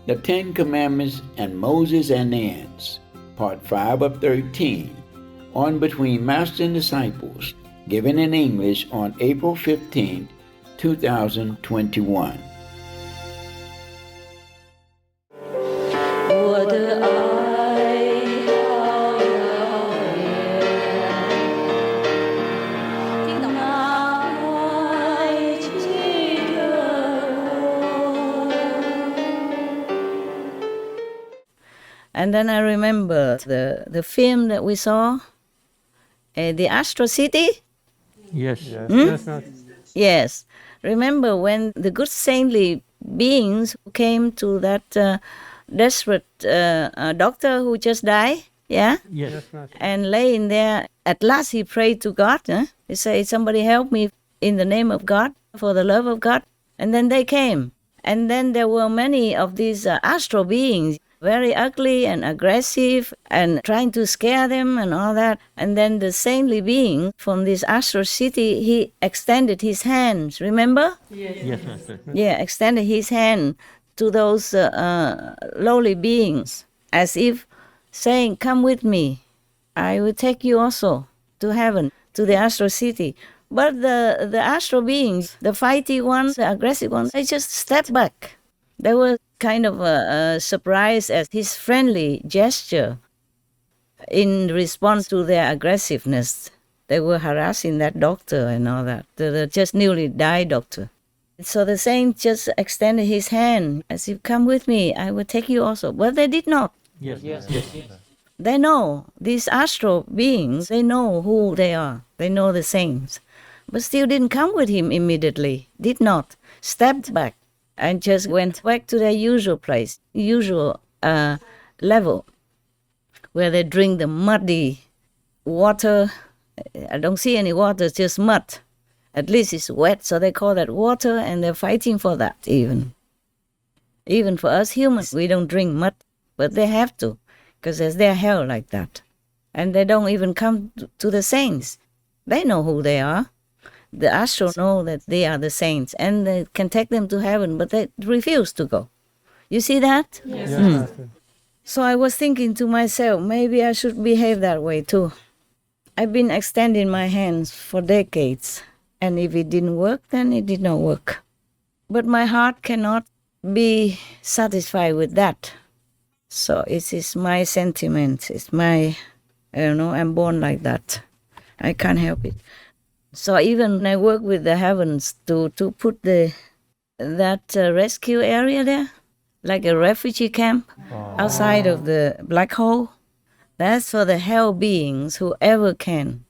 The Ten Commandments and Moses and the Ants, Part 5 of 13, on Between Master and Disciples, given in English on April 15, 2021. 我的爱好遥远，听懂吗？爱记得我。And then I remember the film that we saw, the Astro City. Yes. Yes. Remember when the good saintly beings came to that desperate doctor who just died? Yeah? Yes. And lay in there. At last he prayed to God. He said, somebody help me in the name of God, for the love of God. And then they came. And then there were many of these astral beings, very ugly and aggressive and trying to scare them and all that. And then the saintly being from this astral city, he extended his hands, remember? Yes. Yeah, extended his hand to those lowly beings as if saying, come with me. I will take you also to heaven, to the astral city. But the astral beings, the fighty ones, the aggressive ones, they just stepped back. They were kind of surprised at his friendly gesture in response to their aggressiveness. They were harassing that doctor and all that, the just newly died doctor. So the saint just extended his hand as if, come with me, I will take you also. But they did not. Yes. They know, these astral beings, they know who they are. They know the saints. But still didn't come with him immediately, did not. Stepped back and just went back to their usual place, usual level, where they drink the muddy water. I don't see any water, it's just mud. At least it's wet, so they call that water, and they're fighting for that even. Even for us humans, we don't drink mud, but they have to, because there's their hell like that. And they don't even come to the saints. They know who they are. The astral know that they are the saints, and they can take them to heaven, but they refuse to go. You see that? Yes. So I was thinking to myself, maybe I should behave that way too. I've been extending my hands for decades, and if it didn't work, then it did not work. But my heart cannot be satisfied with that. So it is my sentiment. It's my, I'm born like that. I can't help it. So even when I work with the heavens to put that rescue area there, like a refugee camp outside of the black hole, that's for the hell beings, whoever can.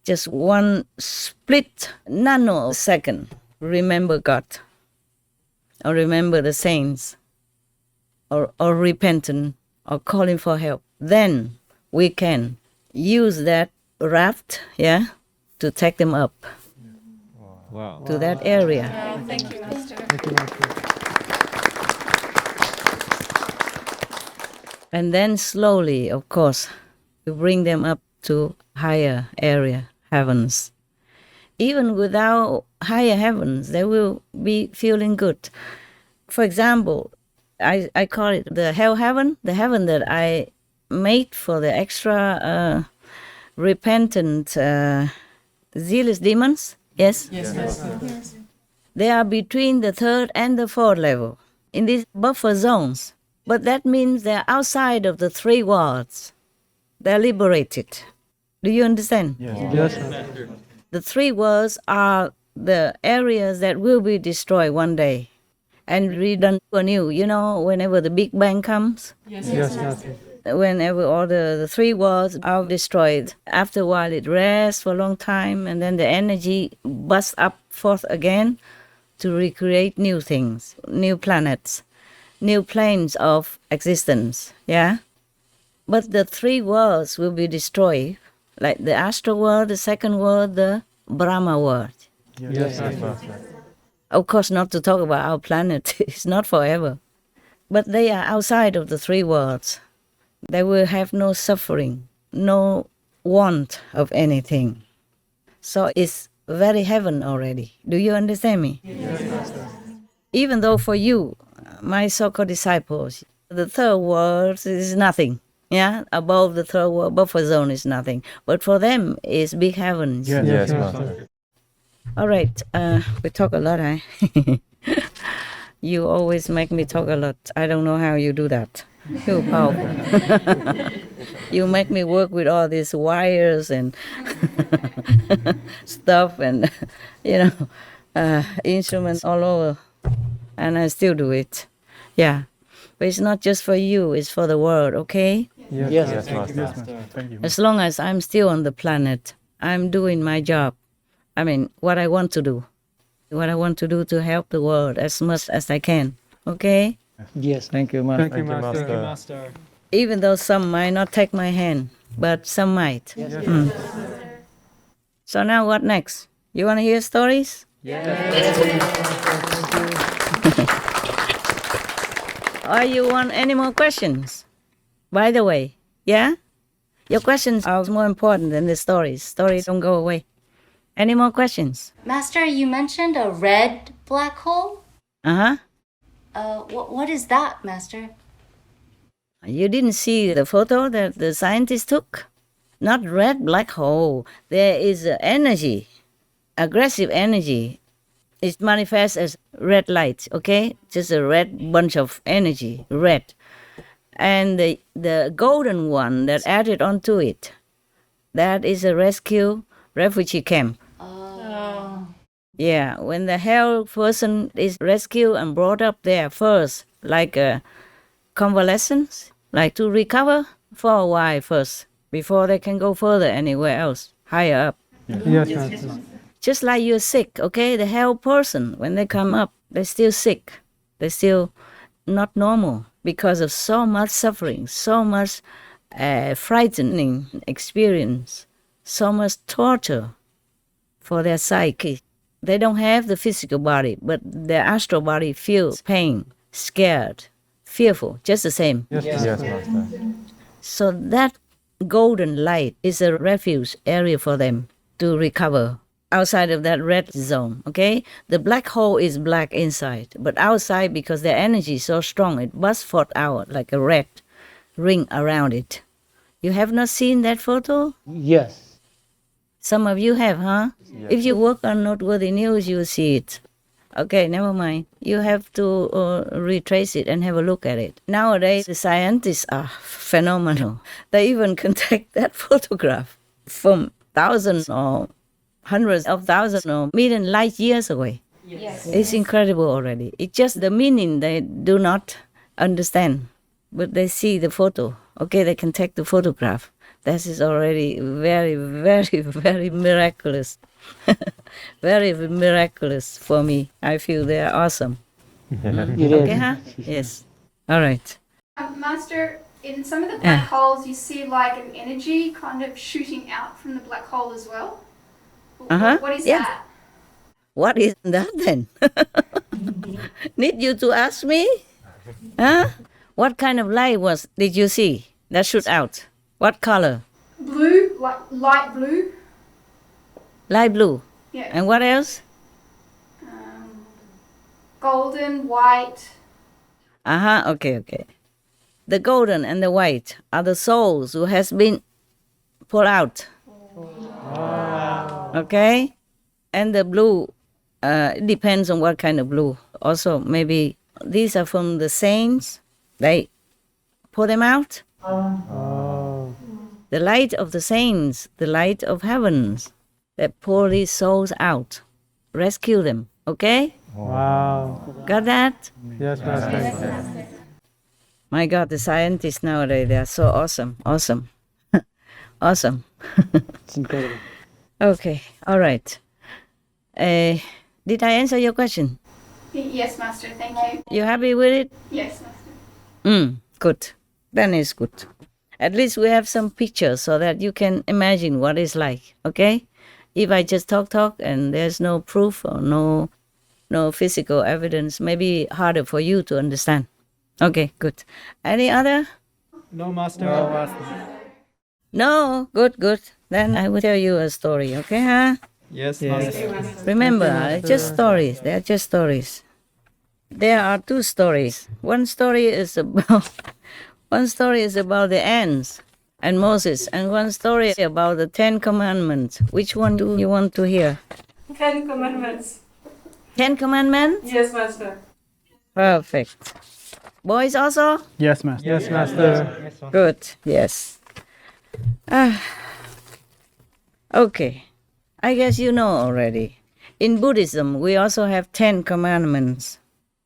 Just one split nanosecond, remember God, or remember the saints, or repentant, or calling for help. Then we can use that raft, to take them up to that area. Thank you, Master. And then slowly, of course, we bring them up to higher area, heavens. Even without higher heavens, they will be feeling good. For example, I call it the hell heaven, the heaven that I made for the extra repentant, zealous demons. Yes? Yes. They are between the third and the fourth level, in these buffer zones. But that means they're outside of the three worlds. They're liberated. Do you understand? Yes. The three worlds are the areas that will be destroyed one day and redone anew. Whenever the Big Bang comes, Yes. whenever all the three worlds are destroyed, after a while it rests for a long time, and then the energy busts up forth again to recreate new things, new planets, new planes of existence, But the three worlds will be destroyed, like the astral world, the second world, the Brahma world. Yes. Of course, not to talk about our planet, it's not forever. But they are outside of the three worlds. They will have no suffering, no want of anything. So it's very heaven already. Do you understand me? Yes. Even though for you, my so-called disciples, the third world is nothing. Yeah, above the third world, buffer zone is nothing. But for them, it's big heavens. Yes, Master. All right, we talk a lot, eh? You always make me talk a lot. I don't know how you do that. You're powerful. You make me work with all these wires and stuff and, instruments all over. And I still do it. Yeah. But it's not just for you, it's for the world, okay? Yes, Master. Thank you. As long as I'm still on the planet, I'm doing my job. I mean, what I want to do. What I want to do to help the world as much as I can, okay? Yes, thank you, Master. Thank you, Master. Even though some might not take my hand, but some might. Mm. So now what next? You want to hear stories? Or you want any more questions? By the way, yeah? Your questions are more important than the stories. Stories don't go away. Any more questions? Master, you mentioned a red black hole? Uh-huh. What is that, Master? You didn't see the photo that the scientists took? Not red black hole. There is energy, aggressive energy. It manifests as red light, okay? Just a red bunch of energy, red. And the golden one that added onto it, that is a rescue refugee camp. Yeah, when the hell person is rescued and brought up there first, like a convalescence, like to recover for a while first, before they can go further anywhere else, higher up. Yes, Master. Just like you're sick, okay? The hell person, when they come up, they're still sick. They're still not normal because of so much suffering, so much frightening experience, so much torture for their psyche. They don't have the physical body, but their astral body feels pain, scared, fearful, just the same. Yes, Master. So that golden light is a refuge area for them to recover outside of that red zone, okay? The black hole is black inside, but outside, because their energy is so strong, it bursts forth out like a red ring around it. You have not seen that photo? Yes. Some of you have, huh? Yes. If you work on Noteworthy News, you will see it. Okay, never mind. You have to retrace it and have a look at it. Nowadays, the scientists are phenomenal. They even can take that photograph from thousands or hundreds of thousands or million light years away. Yes. It's incredible already. It's just the meaning they do not understand, but they see the photo. Okay, they can take the photograph. That is already very, very, very miraculous. Very miraculous for me. I feel they are awesome. It Okay, is. huh? Yes. All right. Master, in some of the black holes, you see like an energy kind of shooting out from the black hole as well. What is Yeah. that? What is that then? Need you to ask me? Huh? What kind of light did you see that shoot out? What color? Blue, like light blue. Light blue. Yeah. And what else? Golden, white. Uh-huh, okay. The golden and the white are the souls who has been pulled out. Okay? And the blue, it depends on what kind of blue. Also, maybe these are from the saints. They pull them out. The light of the saints, the light of heavens, that pull these souls out. Rescue them, okay? Wow. Got that? Yes, Master. My God, the scientists nowadays, they are so awesome. Awesome. It's incredible. Okay, all right. Did I answer your question? Yes, Master. Thank you. You happy with it? Yes, Master. Good. Then it's good. At least we have some pictures so that you can imagine what it's like, okay? If I just talk and there's no proof or no physical evidence, maybe harder for you to understand. Okay, good. Any other? No, Master. No? Good. Then I will tell you a story, okay, huh? Yes, Remember, it's just stories. They are just stories. There are two stories. One story is about the ants and Moses, and one story about the 10 Commandments. Which one do you want to hear? 10 Commandments. 10 Commandments? Yes, Master. Perfect. Boys also? Yes, Master. Yes, Master. Good, yes. Okay, I guess you know already. In Buddhism, we also have 10 Commandments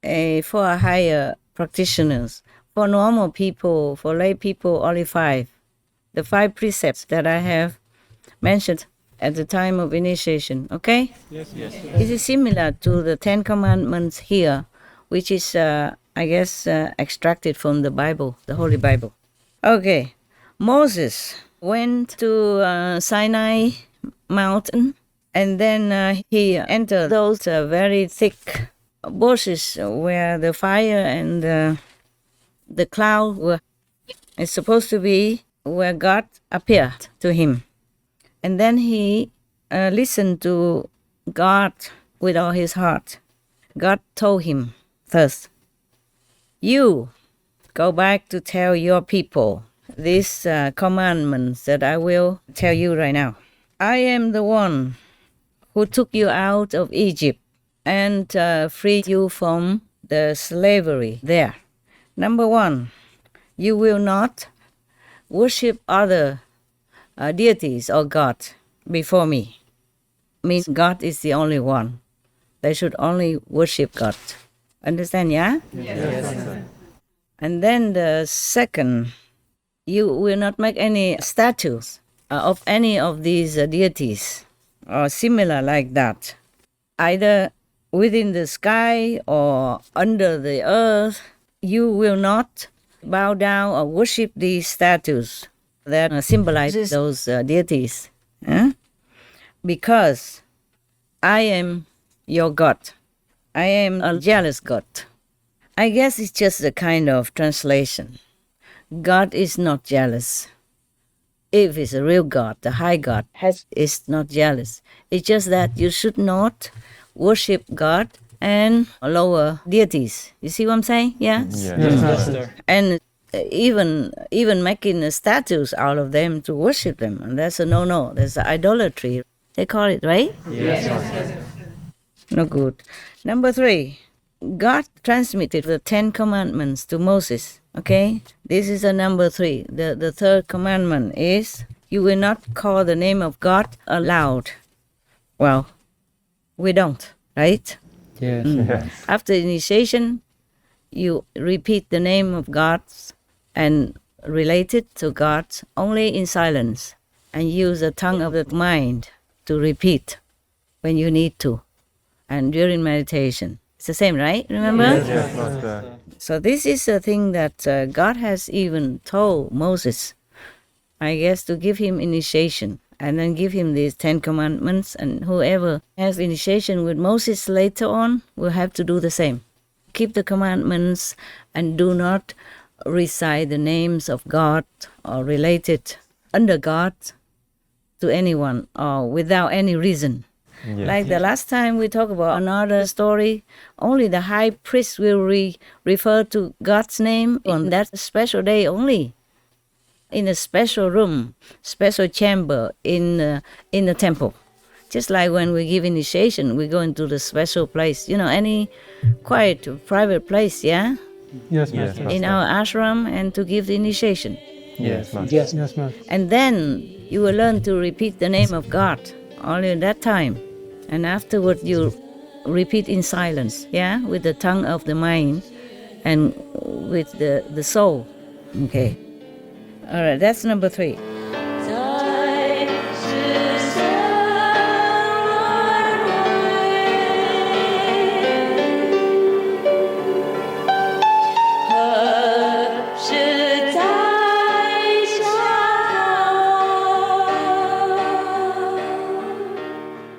for higher practitioners. For normal people, for lay people, only 5. The 5 precepts that I have mentioned at the time of initiation, okay? Yes, yes. It is similar to the 10 Commandments here, which is, I guess, extracted from the Bible, the Holy Bible. Okay, Moses went to Sinai mountain, and then he entered those very thick bushes where the fire and the cloud were supposed to be, where God appeared to him. And then he listened to God with all his heart. God told him first, you go back to tell your people these commandments that I will tell you right now. I am the one who took you out of Egypt and freed you from the slavery there. Number 1, you will not worship other deities or God before me. Means God is the only one. They should only worship God. Understand, yeah? Yes. And then the second, you will not make any statues of any of these deities or similar like that, either within the sky or under the earth. You will not bow down or worship these statues that symbolizes those deities, because I am your God. I am a jealous God. I guess it's just a kind of translation. God is not jealous. If it's a real God, the high God is not jealous. It's just that you should not worship God and lower deities. You see what I'm saying? Yes? Yes, Master. And even making statues out of them to worship them, and that's a no. That's idolatry. They call it, right? Yes, Master. No good. Number 3, God transmitted the 10 Commandments to Moses. Okay? This is a number 3. The third commandment is, you will not call the name of God aloud. Well, we don't, right? Yes. Yes. After initiation, you repeat the name of God and relate it to God only in silence, and use the tongue of the mind to repeat when you need to, and during meditation. It's the same, right? Remember? Yes, Master. So this is a thing that God has even told Moses, I guess, to give him initiation, and then give him these 10 Commandments, and whoever has initiation with Moses later on will have to do the same. Keep the commandments and do not recite the names of God or relate it under God to anyone or without any reason. Yes. Like the last time we talked about another story, only the high priest will refer to God's name on that special day only, in a special room, special chamber in the temple. Just like when we give initiation, we go into the special place, any quiet, private place, yeah? Yes, Master. In our ashram, and to give the initiation. Yes, Master. Yes. Yes, Master. And then you will learn to repeat the name of God only at that time. And afterward you repeat in silence, yeah? With the tongue of the mind and with the soul. Okay. All right, that's number 3.